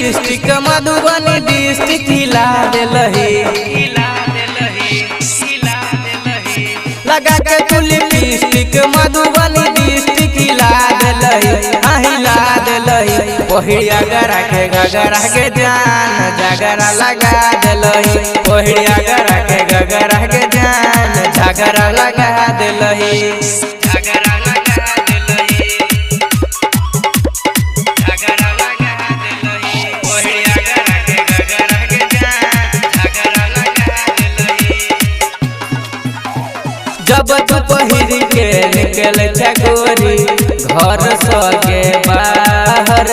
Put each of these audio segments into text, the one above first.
Lipstick Madhubani district हिला देलही। लगा के तू लिपस्टिक मधुबनी डिस्ट्रिक्ट हिला देलही, हिला देलही। ओहिया गरा के गगरा के जान झगड़ा लगा देलही, ओहिया गरा के गगरा के जान झगड़ा लगा देलही। जब तू पहिर के निकल गोरी घर सके बाहर,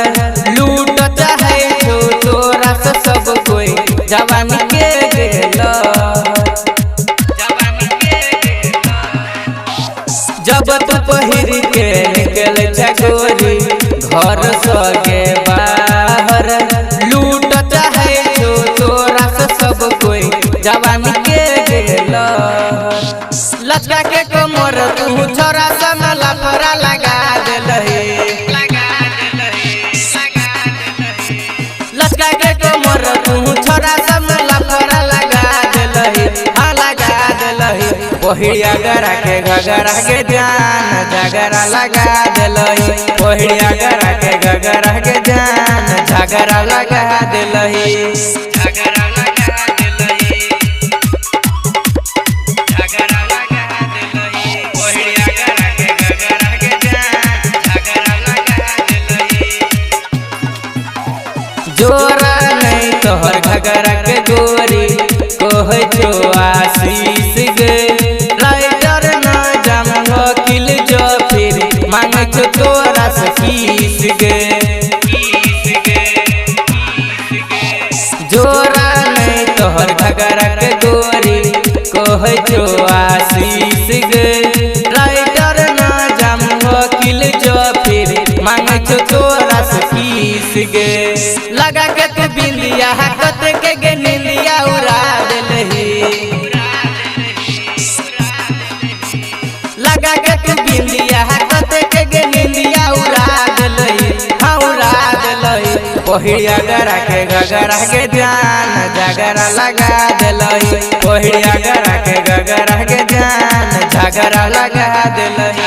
लूट चाहे छो तोरा से सब कोई जवानी के गेल। जब तू पहिर के निकल गोरी घर सके बाहर, लूट चाहे छो तोरा से सब कोई जवानी के गेल। लचका के कमर तू छोरा सन लफड़ा लगा देलही, लचका के कमर तू छोरा सन लफड़ा लगा देलही, लगा देलही। ओहिया गरा के गगरा के जान झगड़ा लगा देलही, ओहिया गरा के गगरा के जान झगड़ा लगा देलही। जोरा नहीं तोहर घगरा के गोरी कह छो आशीष गे, राइटर न जम वकील जो फिर मांग छो तोरा से फीस गे। जोरा नहीं तोहर घगरा के गोरी कह छो आशीष गे, राइटर न जम वकील जो फिर मांग छो तोरा से फीस गे। लगा के तू बिंदिया कत के निंदिया उड़ा देलही, लगा के तू बिंदिया कत के निंदिया उड़ा देलही, उड़ा देलही। ओहिया गरा के गगरा के जान झगड़ा लगा देलही, ओहिया गरा के गगरा के जान झगड़ा लगा देलही।